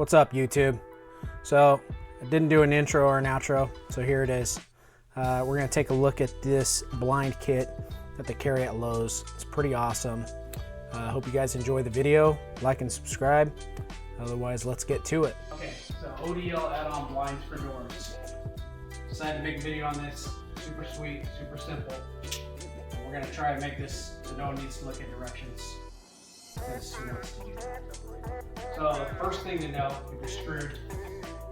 What's up, YouTube? So I didn't do an intro or an outro, so here it is. We're going to take a look at this blind kit that they carry at Lowe's. It's pretty awesome. I hope you guys enjoy the video. Like and subscribe. Otherwise, let's get to it. Okay, so ODL Add-On Blinds for doors. Decided to make a video on this. Super sweet, super simple. And we're going to try and make this so no one needs to look at directions. Because who wants to do that? So the first thing to know, if you're screwed,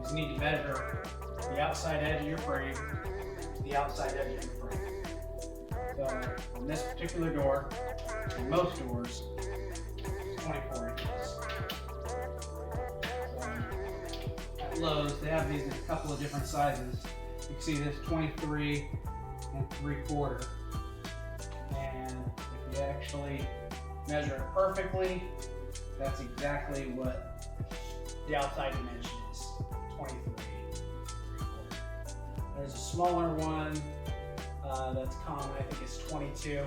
is you need to measure the outside edge of your frame to the outside edge of your frame. So on this particular door, and most doors, it's 24 inches. So at Lowe's, they have these in a couple of different sizes. You can see this 23 3/4. And if you actually measure it perfectly, that's exactly what the outside dimension is, 23 3/4. There's a smaller one that's common, I think it's 22.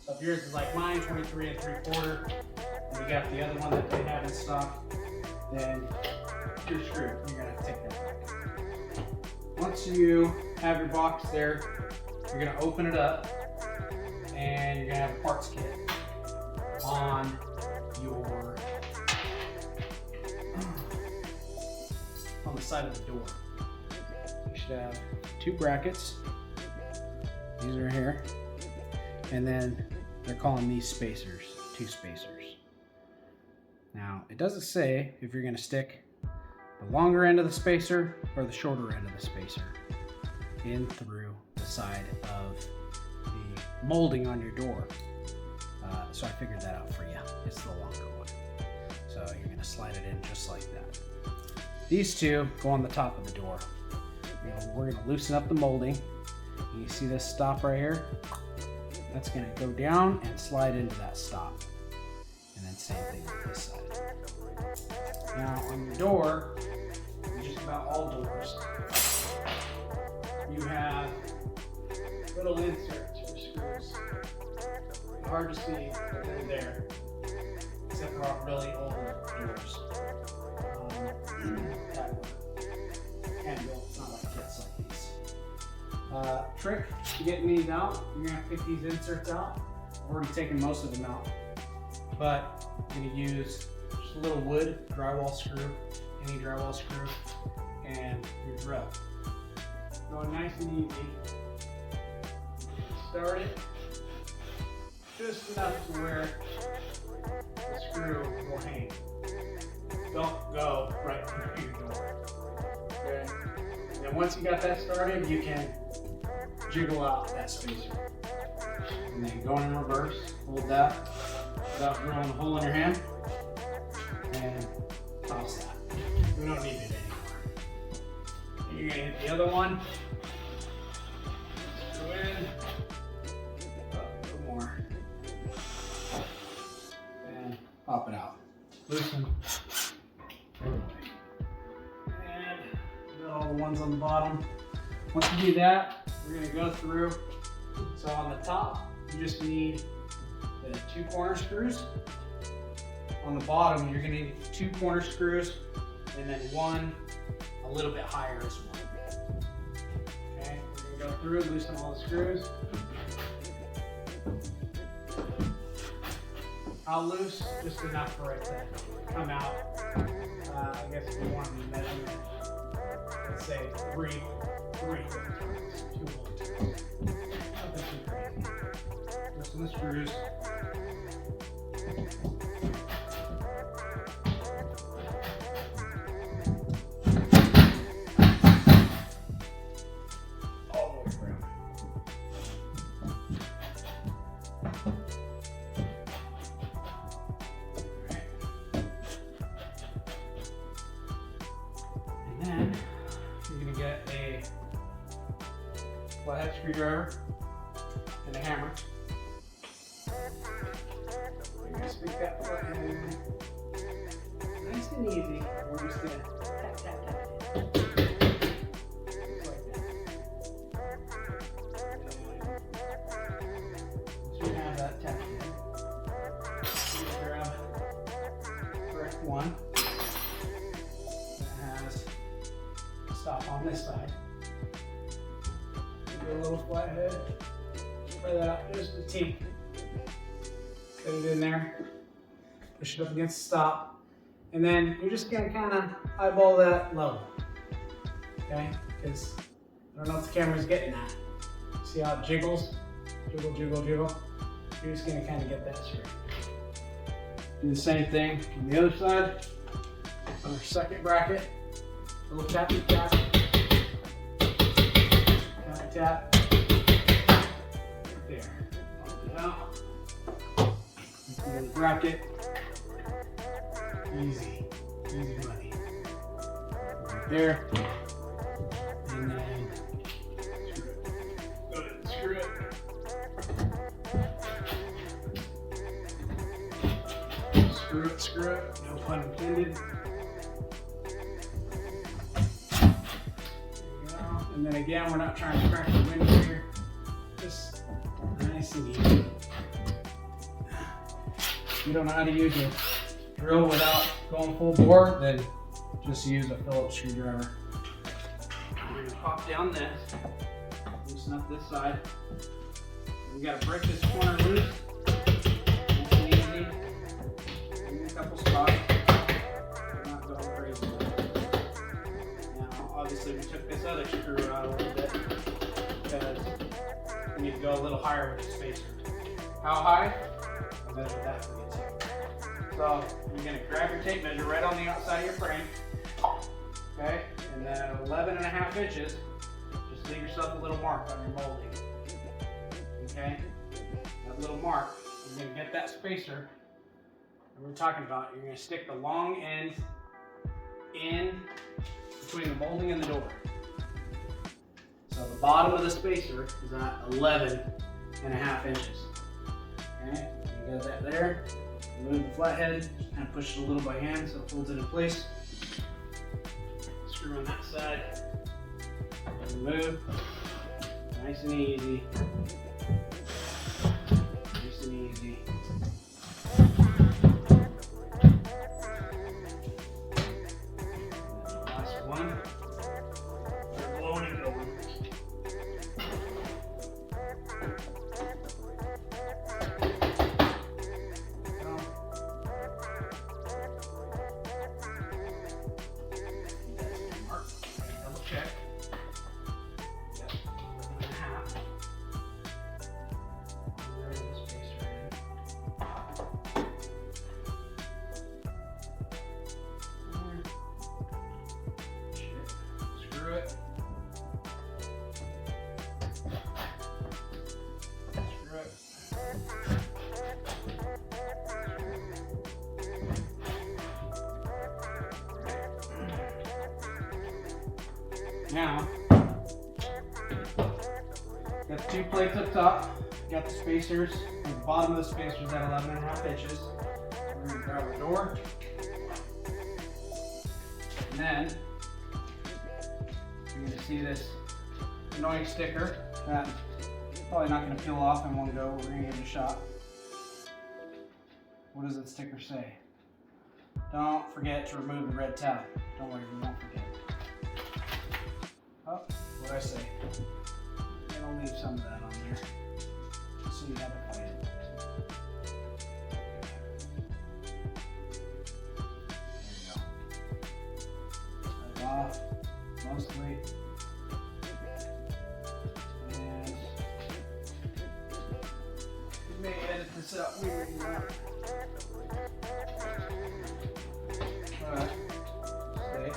So if yours is like mine, 23 3/4, and you got the other one that they have in stock, then you're screwed. You're gonna have to take that back. Once you have your box there, you're gonna open it up, and you're gonna have a parts kit on the side of the door. You should have 2 brackets. These are here. And then they're calling these spacers, 2 spacers. Now, it doesn't say if you're going to stick the longer end of the spacer or the shorter end of the spacer in through the side of the molding on your door. So I figured that out for you. It's the longer one. So you're going to slide it in just like that. These 2 go on the top of the door. We're going to loosen up the molding. And you see this stop right here? That's going to go down and slide into that stop. And then same thing on this side. Now on the door, just about all doors, you have little inserts for screws. Hard to see, but they're there, except for really old doors. That were hand-built, not like kits like these. Trick to getting these out, you're going to pick these inserts out. I've already taken most of them out, but you're going to use just a little wood drywall screw, any drywall screw, and your drill. Going nice and easy. Start it just enough to where the screw will hang. Don't go right through your door. Okay? And then once you got that started, you can jiggle out that spacer. And then go in reverse, hold that without drilling a hole in your hand, and toss that. We don't need it anymore. And you're gonna hit the other one, screw in, a little more, and pop it out. Loosen. And all the ones on the bottom. Once you do that, we're going to go through. So on the top, you just need the 2 corner screws. On the bottom, you're going to need 2 corner screws, and then one a little bit higher as well. Okay, we're going to go through, loosen all the screws. How loose? Just enough for it to come out. I guess if you want to measure it, let's say 3 turns, 2 whole turns. Nothing too crazy. Loosen the screws. All the way around. Then you're going to get a flathead screwdriver and a hammer. You're going to stick that flathead nice and easy. We're just going to tap, tap, tap. Just like that. And once you have that tapped in, you're going to grab correct one. stop on this side. Do a little flathead. Try that out just a teeny. Get it in there. Push it up against the stop. And then you're just gonna kind of eyeball that level. Okay? Because I don't know if the camera's getting that. See how it jiggles? Jiggle, jiggle, jiggle. You're just gonna kind of get that straight. Do the same thing on the other side. On our second bracket. A little tappy tap. Tappy tap. Right there. Pop it out. Into the bracket. Easy. Easy money. Right there. And then screw it. Go ahead and screw it. Screw it, screw it. No pun intended. And then again, we're not trying to crack the window here. Just nice and easy. If you don't know how to use a drill without going full bore, then just use a Phillips screwdriver. We're going to pop down this, loosen up this side. We got to break this corner loose. Nice and easy. In a couple spots. We're not going crazy. Obviously, we took this other screw out a little bit because we need to go a little higher with the spacer. How high? I'll measure that for you too. So you're going to grab your tape measure right on the outside of your frame, okay? And then at 11.5 inches, just leave yourself a little mark on your molding, okay? That little mark, you're going to get that spacer that we're talking about. You're going to stick the long end in between the molding and the door. So the bottom of the spacer is at 11.5 inches. Okay, you got that there. Remove the flathead, just kind of push it a little by hand so it holds it in place. Screw on that side. Remove. Nice and easy. Nice and easy. Now, got the 2 plates up top, got the spacers, and the bottom of the spacers at 11.5 inches. We're going to grab our door, and then you're going to see this annoying sticker that probably not going to peel off in one go. We're going to give it a shot. What does that sticker say? Don't forget to remove the red tab. Don't worry, we won't forget. Oh, what'd I say? I'll leave some of that on there, just so you have a plan. There you go. Cut it off, mostly. And you may edit this out weird, you know. Alright, stay.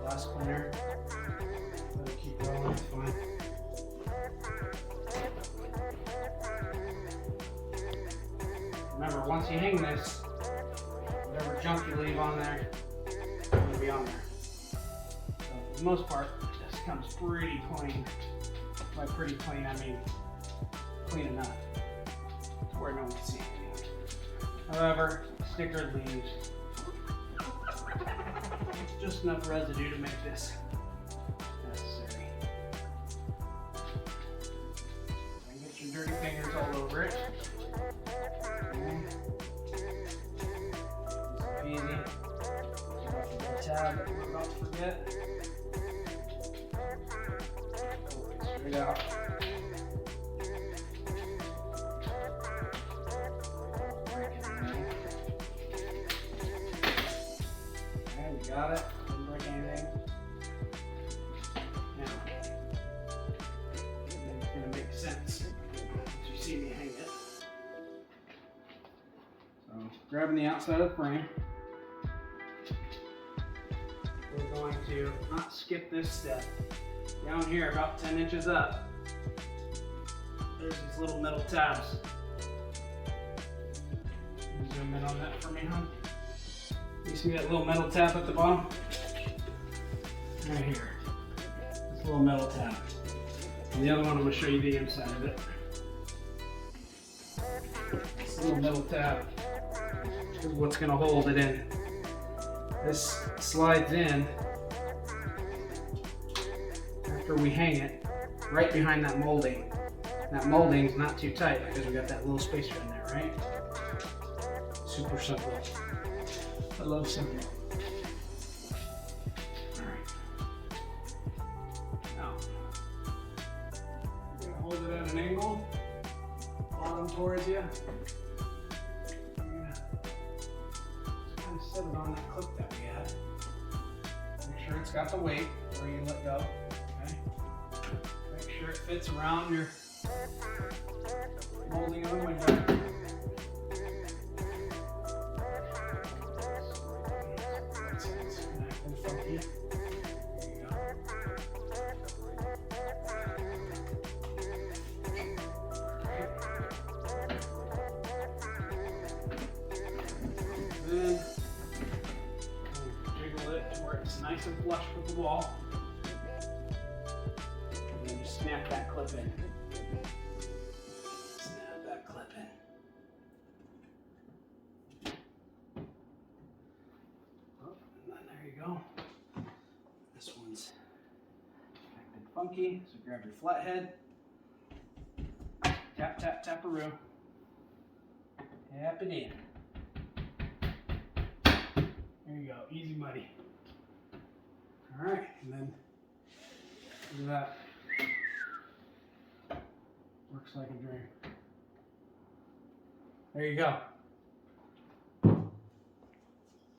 Last cleaner. Keep going, it's fine. Remember, once you hang this, whatever junk you leave on there, it's going to be on there. So for the most part, this comes pretty clean. By pretty clean, I mean clean enough to where no one can see anything. However, sticker leaves just enough residue to make this necessary. And get your dirty fingers all over it. Easy. Tab that we're about to forget. Straight out. Okay, we got it. Didn't break anything. Now, it's going to make sense as you see me hang it. So, grabbing the outside of the frame. We're going to not skip this step. Down here, about 10 inches up, there's these little metal tabs. Zoom in on that for me, hon. You see that little metal tab at the bottom? Right here. This little metal tab. And the other one, I'm going to show you the inside of it. This little metal tab is what's going to hold it in. This slides in after we hang it right behind that molding. That molding's not too tight because we got that little spacer in there, right? Super simple. I love simple. Alright. Now, I'm going to hold it at an angle, bottom towards you. Set it on that clip that we had. Make sure it's got the weight where you let go. Okay. Make sure it fits around your molding of the window. It's acting funky. There you go. Then jiggle it to where it's nice and flush with the wall. And then just snap that clip in. Snap that clip in. Oh, and then there you go. This one's acting funky, so grab your flathead. Tap, tap, taparoo. Tap it in. There you go, easy money. All right, and then look at that. Works like a dream. There you go.